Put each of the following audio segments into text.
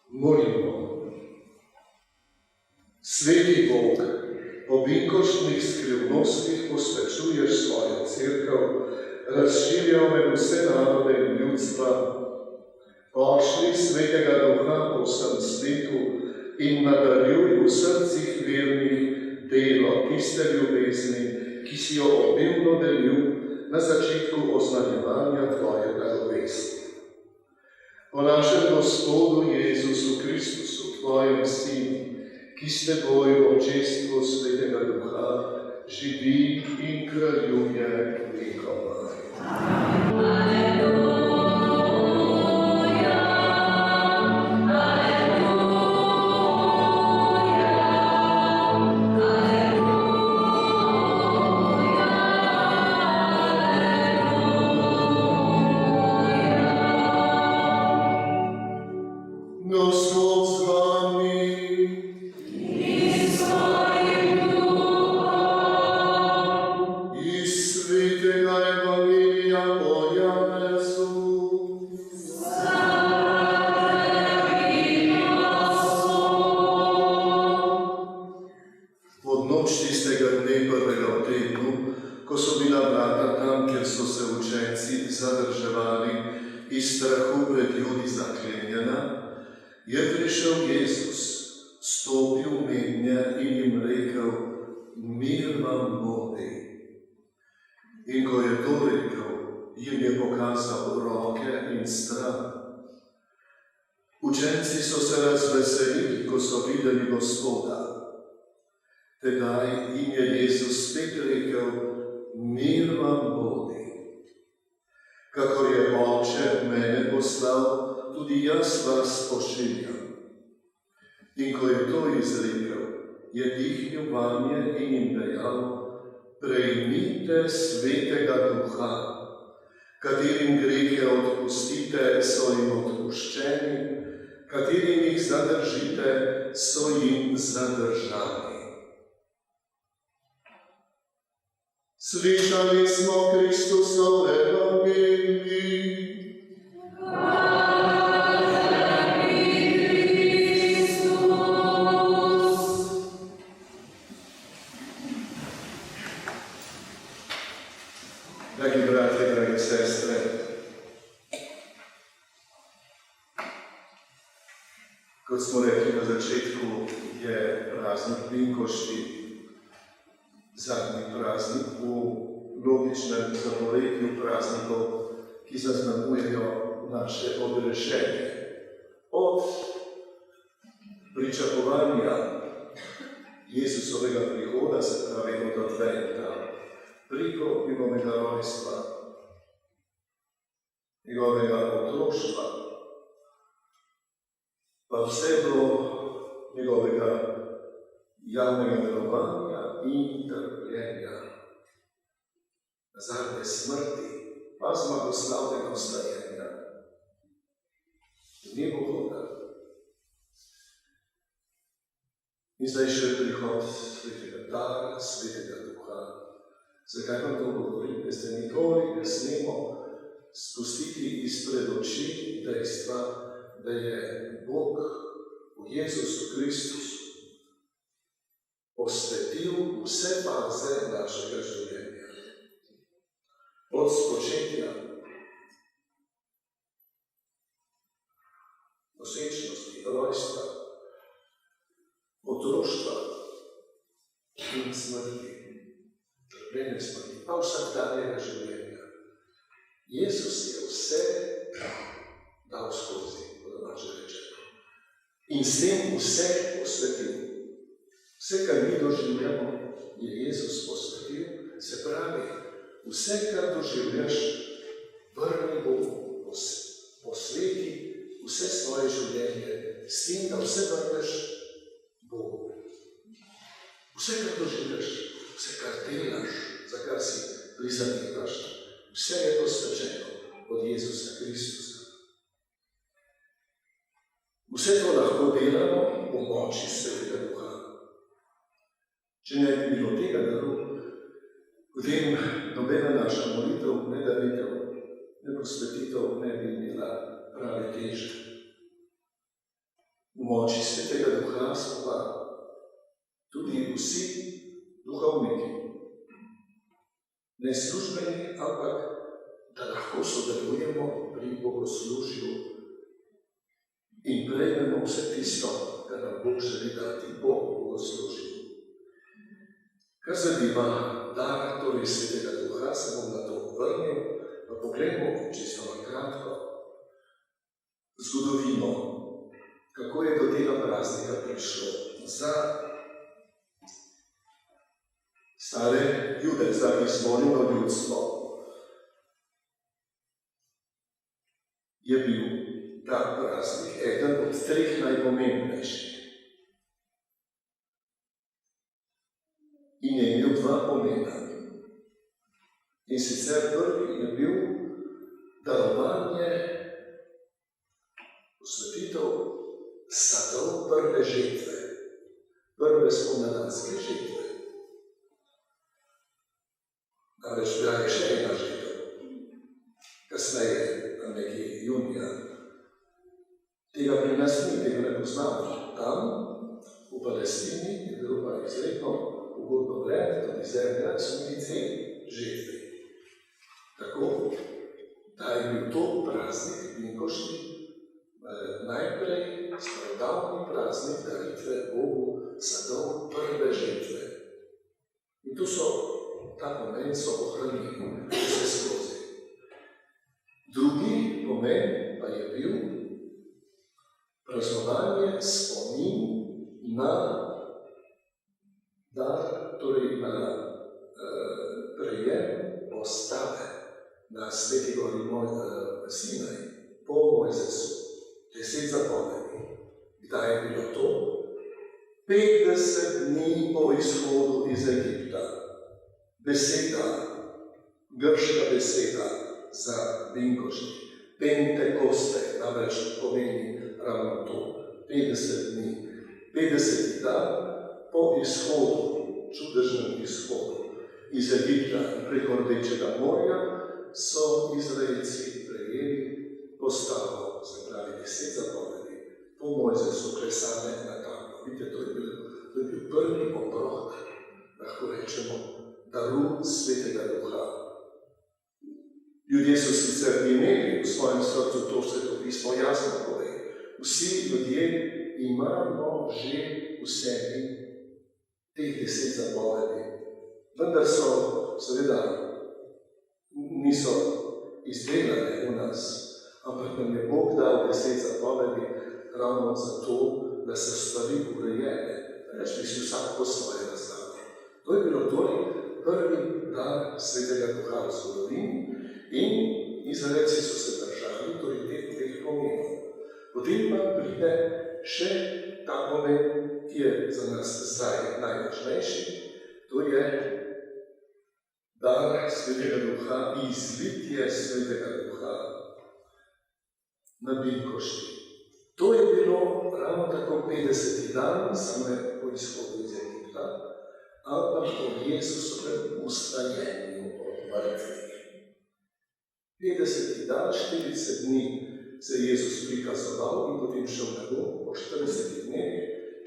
Molimo. Sveti Bog, po vinkoštnih skrivnostih posvečuješ svojo cerkev, razširjajo med vse narode in ljudstva. Pošli Svetega Duha po vsem svetu in nadaljuj v srcih vernih delo tiste ljubezni, ki si jo obimno delil na začetku oznanjevanja tvoje blagovesti. Po našem Gospodu Jezusu Kristusu, tvojem Sinu, ki s teboj v občestvu Svetega Duha živi in kraljuje vekoma. Učenci so se razveselili, ko so videli Gospoda. Tedaj jim je Jezus spet rekel: mir vam bodi. Kakor je Oče mene poslal, tudi jaz vas pošiljam. In ko je to izrekel, je dihnil vanje in jim dejal: prejmite Svetega Duha, katerim grehe odpustite, so jim odpuščeni, katerim jih zadržite, so jim zadržani. Slišali smo Kristusov evangelij. Dragi bratje, drage sestre, kot smo rekli na začetku, je praznik Vinkošti, zadnji praznik v logičnem zaporedju praznikov, ki zaznamujejo naše odrešenje. Od pričakovanja Jezusovega prihoda, se pravi od adventa, preko njegovega rojstva, njegovega otroštva, pa vse do njegovega javnega delovanja in trpljenja, nazadnje smrti, pa zmagoslavnega vstajenja v nebohoda. In zdaj še prihod Svetega Dara, Svetega Duha. Zakaj vam to govorim? Veste, nikoli ne smemo spustiti izpred oči dejstva, da je Bog v Jezusu Kristusu posvetil vse faze našega življenja. Od spočetja, nosečnosti, rojstva, otroštva in smrti, trpljenja smrti, pa vsakdanjega življenja. Jezus je vse dal skozi, po domače rečeno. In s tem vse posvetil. Vse, kar mi doživljamo, je Jezus posvetil, se pravi, vse, kar doživljaš, vrni Bogu, posveti vse svoje življenje, s tem, da vse vrneš Bogu. Vse, kar doživljaš, vse, kar delaš, za kar si prizadevaš, vse je posvečeno od Jezusa Kristusa. Vse to lahko delamo po moči Svetega Duha. Če ne bi bilo tega daru, potem nobena naša molitev, ne daritev, ne posvetitev ne bi imela prave teže. moči Svetega Duha smo pa tudi vsi duhovniki. Ne službeni, ampak da lahko sodelujemo pri bogoslužju in prejmemo vse tisto, kar nam Bog želi dati po bogoslužju. Kar zadeva dar torej Svetega Duha, se bom na to vrnil, pa pogledamo čisto na kratko zgodovino, kako je do tega praznika prišlo. Za stare Jude, za izvoljeno ljudstvo, je bil ta praznik eden od 3 najpomembnejših. In je imel 2 pomena. In sicer prvi je bil darovanje, posvetitev sadov prve žetve, prve spomladanske žetve. Namreč bila je še ena žetva, kasneje, na neki junija. Tega pri nas ni, tega ne poznamo. Tam, v Palestini, je bilo pa izredno ugodno vreme, tudi zemlja, so bili 2 žetvi. Tako, da je bil to praznik Vinkošti, najprej starodavni praznik daritve Bogu sadov prve žetve. In tu so, ta pomen so ohranili vse skozi. Drugi pomen pa je bil praznovanje spomin na dar, torej na prejem postave na Sveti gori Sinaj po Mojzesu. 10 zapovedi. Kdaj je bilo to? 50 dni po izhodu iz Egipta. Beseda, grška beseda za Vinkošti, Pentekoste, namreč pomeni ravno to, 50 dni. 50 dan po izhodu, čudežnem izhodu iz Egipta preko Rdečega morja, so Izraelci prejeli postavo, se pravi 10 zapovedi, po Mojzesu klesane na kamno. Vidite, to je bil prvi obrok, lahko rečemo, daru Svetega Duha. Ljudje so sicer imeli v svojem srcu to Sveto pismo, jasno pove. Vsi ljudje imamo že v sebi teh 10 zapovedi, vendar so, seveda, niso izdelane v nas, ampak nam je Bog dal 10 zapovedi ravno zato, da so stvari urejene. Reč bi si vsak po svoje razlagal. To je bilo torej prvi dar Svetega Duha v zgodovini in Izraelci so se držali torej teh pomenov. Potem pa pride še ta pomen, ki je za nas zdaj najvažnejši, to je dar Svetega Duha, izlitje Svetega Duha na Vinkošti. To je bilo ravno tako 50. dan, samo po izhodu iz Egipta, ampak po Jezusovem ustajenju od mrtvih. 50. dan, 40 dni se je Jezus prikazoval in potem šel na nebo, po 40 dneh,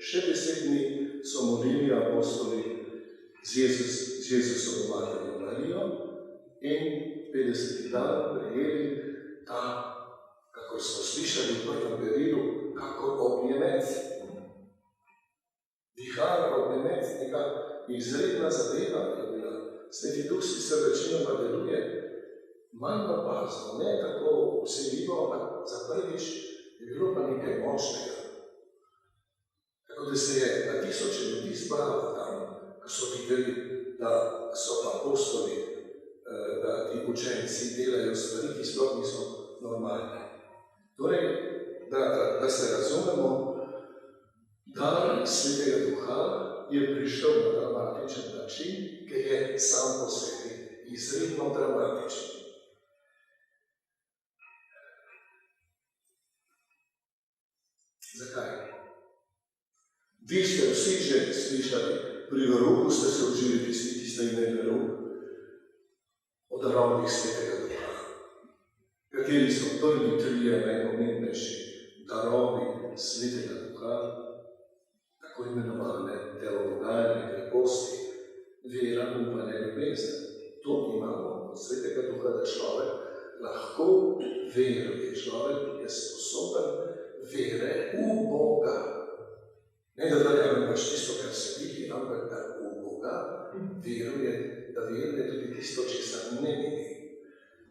še 10 dni so molili apostoli z Jezusovo materjo Marijo in 50. dan prejeli ta, kako smo slišali v prvem berilu, kakor ognjemet. Vihar, ognjemet, neka izredna zadeva je bila. Sveti Duh sicer večinoma deluje manj opazno, ne tako vseljivo, ampak za prvič je bilo pa nekaj močnega. Tako da se je na tisoče ljudi zbralo tam, ko so videli, da so apostoli, da ti učenci delajo stvari, ki sploh niso normalne. Torej, da se razumemo, dar Svetega Duha je prišel na dramatičen način, ker je sam po sebi izredno dramatičen. Zakaj? Vi ste vsi že slišali, pri verouku ste se učili tisti, ki ste imeli verouk, o darovih Svetega Duha. Kateri so prvi 3 najpomembnejši darovi Svetega Duha, tako imenovane teologalne kreposti, vera, upanje, ljubezen. To imamo od Svetega Duha, da človek lahko veruje. Človek je sposoben vere v Boga. Ne da verjamem pač tisto, kar se vidi, ampak da v Boga veruje, da veruje tudi tisto, česar ne vidi.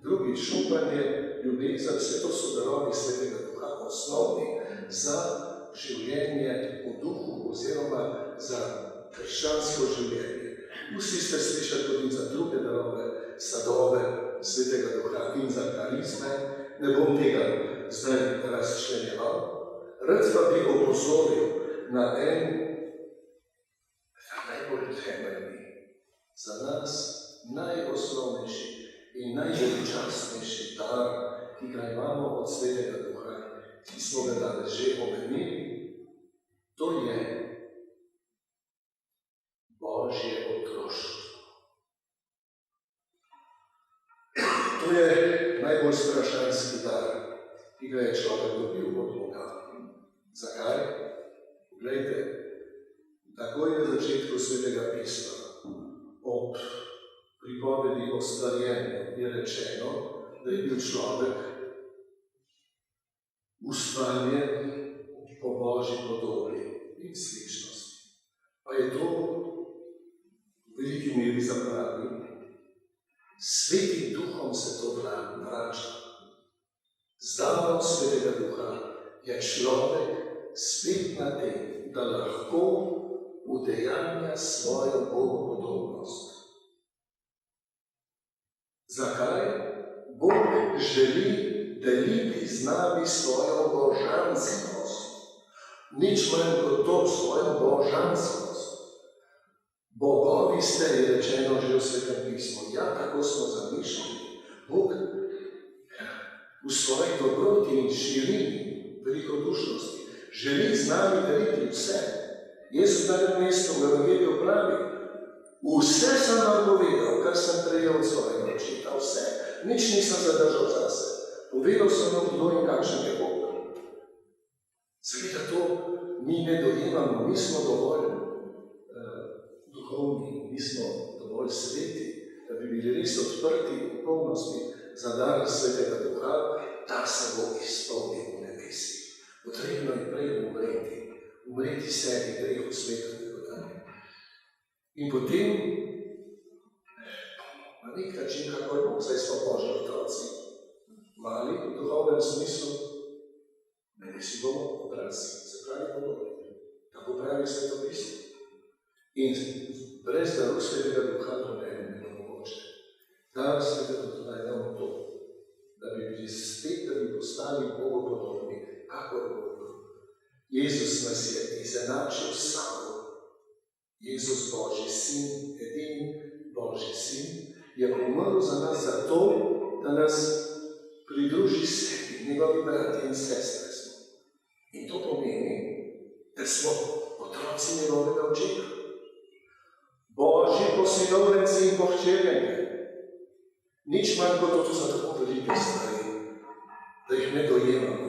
Drugič, upanje, ljubezen, vse to so darovi Svetega Duha, osnovni za življenje v duhu oziroma za krščansko življenje. Vsi ste slišali tudi za druge darove, sadove Svetega Duha in za karizme. Ne bom tega zdaj razčlenjeval. Rad pa bi opozoril na en najbolj temeljni, za nas najosnovnejši in najveličastnejši dar, ki ga imamo od Svetega Duha, ki smo ga danes že omenili. To je Božje otroštvo. To je najbolj strašanski dar, ki ga je človek dobil od Boga. Zakaj? Poglejte, takoj na začetku Svetega pisma, ob pripovedi o stvarjenju, je rečeno, da je bil človek ustvarjen po Božji podobi in sličnosti. Pa je to v veliki meri zapravil. Svetim Duhom se to vrača. Z darom Svetega Duha je človek spet na tem, da lahko udejanja svojo bogopodobnost. Zakaj? Bog želi deliti z nami svojo božanskost. Nič manj kot to, svojo božanskost. Bogovi ste, je rečeno že v Svetem pismu. Ja, tako smo zamišljeni. Bog v svoji dobroti in širini, velikodušnosti, želi z nami deliti vse. Jezus na tem mestu v Evangeliju pravi, vse sem vam povedal, kar sem prejel od svojega očeta, vse. Nič nisem zadržal zase. Povedal sem vam, kdo in kakšen je Bog. Seveda to mi ne dojemamo, mi smo dovolj duhovni, mi smo dovolj sveti, da bi bili res odprti v polnosti za dar Svetega Duha, da se bo izpolnil v nebesi. Potrebno je prej umreti sebi, grehu, svetu in tako dalje. In potem, na nek način, kako je Bog, zdaj smo Božji otroci, mali v duhovnem smislu, meni si bomo odrasli, se pravi podobni, tako pravi Sveto pismo. In brez daru Svetega Duha to ne bi bilo mogoče. Dar Svetega Duha je ravno to, da bi bili spet, da bi postali bogopodobni, kakor Bog. Jezus nas je izenačil s sabo. Jezus, Božji sin, edini Božji sin, je umrl za nas zato, da nas pridruži sebi, njegovi brati in sestre smo. In to pomeni, da smo otroci njegovega očeta. Božji posinovljenci in pohčerjenke. Nič manj kot to so tako velike stvari, da jih ne dojemamo.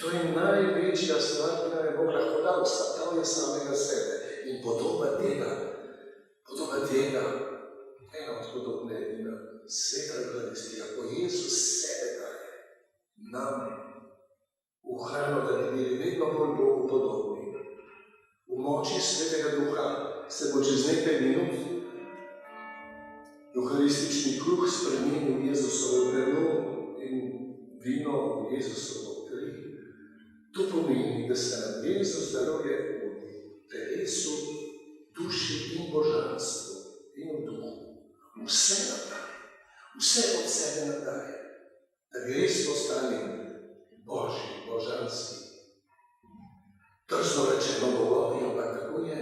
To je največja stvar, ki nam je Bog lahko dal, dal je samega sebe. In podoba tega, ena od podobne edina, Sveta Evharistija, ko Jezus sebe daje nam v hrano, da bi bili vedno bolj Bogu podobni. V moči Svetega Duha se bo čez nekaj minut evharistični kruh spremenil v Jezusovo telo in vino v Jezusovo kri. To pomeni, da se nam Jezus daruje v telesu, duši in božanstvu in v duhu. Vse nam daje, vse od sebe nam daje, da bi res postali Božji, božanski. Tržno rečeno bogovi, ampak tako je.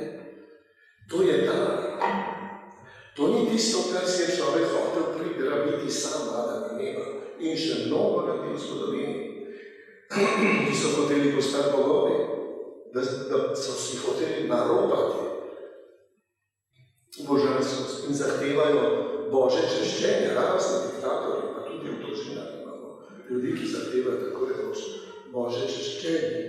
To je dar. To ni tisto, kar si je človek hotel prigrabiti sam, Adam in Eva, in še mnogo ljudi v zgodovini, ki so hoteli postati bogovi, da so si hoteli naropati božanskost in zahtevajo Božje češčenje, razni diktatorji, pa tudi v družinah imamo ljudi, ki zahtevajo tako rekoč Božje češčenje.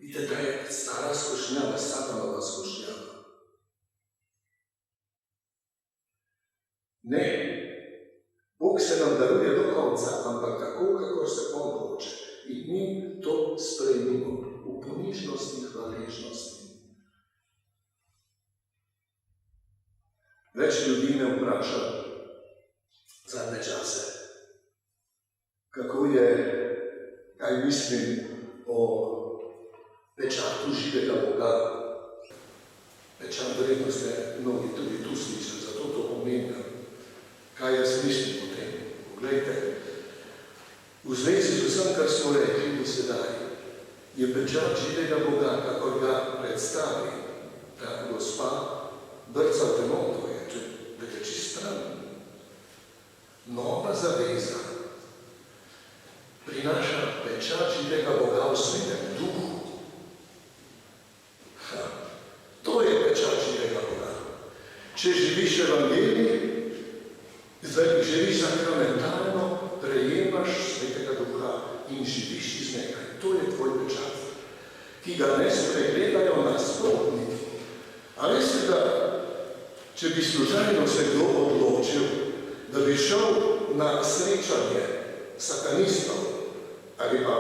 Vidite, da je stara skušnjava, Satanova skušnjava. Ne, Bog se nam daruje do konca, ampak tako, kako se on hoče. In mi to sprejmimo v ponižnosti in hvaležnosti. Več ljudi me vpraša zadnje čase, kako je, kaj mislim o pečatu živega Boga. Pečat verjetno ste mnogi tudi tu slišali, zato to omenjam. Kaj jaz mislim o tem? Poglejte, v zvezi z vsem, kar smo rekli do sedaj, je pečat živega Boga, kakor ga predstavi ta gospa, brca v temo, to je, da je čist stran. Nova zaveza prinaša pečat živega Boga v Svetem Duhu. To je pečat živega Boga. Če živiš evangelij, zdaj živiš sakramentalno, prejemaš Svetega Duha in živiš iz njega. To je tvoj pečat, ki ga ne spregledajo nasprotniki. A veste, da če bi slučajno se kdo odločil, da bi šel na srečanje satanistov ali pa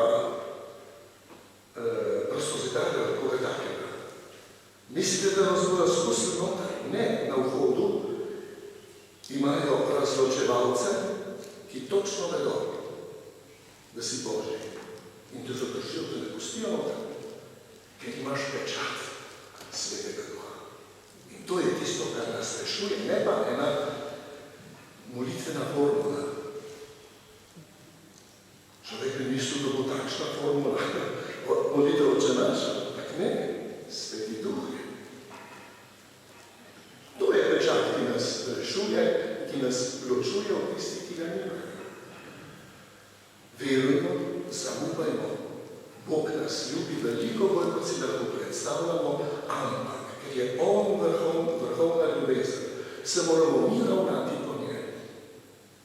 prostozidarjev ali koga takega, mislite, da vas bodo spustili noter? Ne, na vhodu imajo razločevalce, ki točno vedo, da si Božji. In te zadržijo, da ne pustijo noter, ker imaš pečat Svetega Duha. In to je tisto, kar nas rešuje, ne pa ena molitvena formula. Človek ne misli, da bo takšna formula molitev Oče naš, ampak ne, Sveti Duh je. To je pečat, ki nas rešuje, ki nas ločuje od tistih, ki ga nimajo. Verujmo, zaupajmo, Bog nas ljubi veliko bolj, kot si lahko predstavljamo, ampak, ker je on vrhovna ljubezen, se moramo mi ravnati po njej.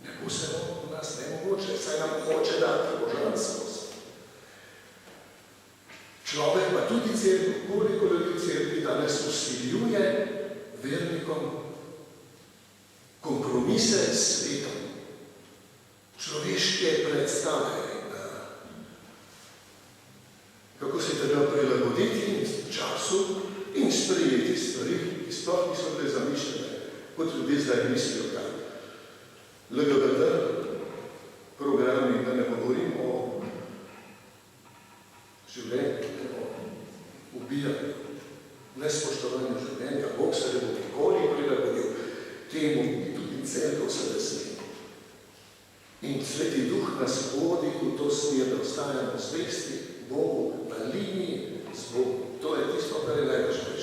Ne bo se v nas nemogoče, saj nam hoče dati božanskost. Človek pa tudi cerkev, koliko ljudi cerkvi danes usiljuje vernikom kompromise s svetom, človeške predstave, kako se treba prilagoditi času in sprejeti stvari, ki sploh niso bile zamišljene, kot ljudje zdaj mislijo, da LGBT programi, da ne govorim o življenju, o ubijanju, nespoštovanju življenja. Bog se ne bo nikoli prilagodil temu, ki tudi cerkev se veseli. In Sveti Duh nas vodi v to smer, da ostajamo zvesti Bogu, na liniji z Bogom. To je tisto, kar je najvažnejše.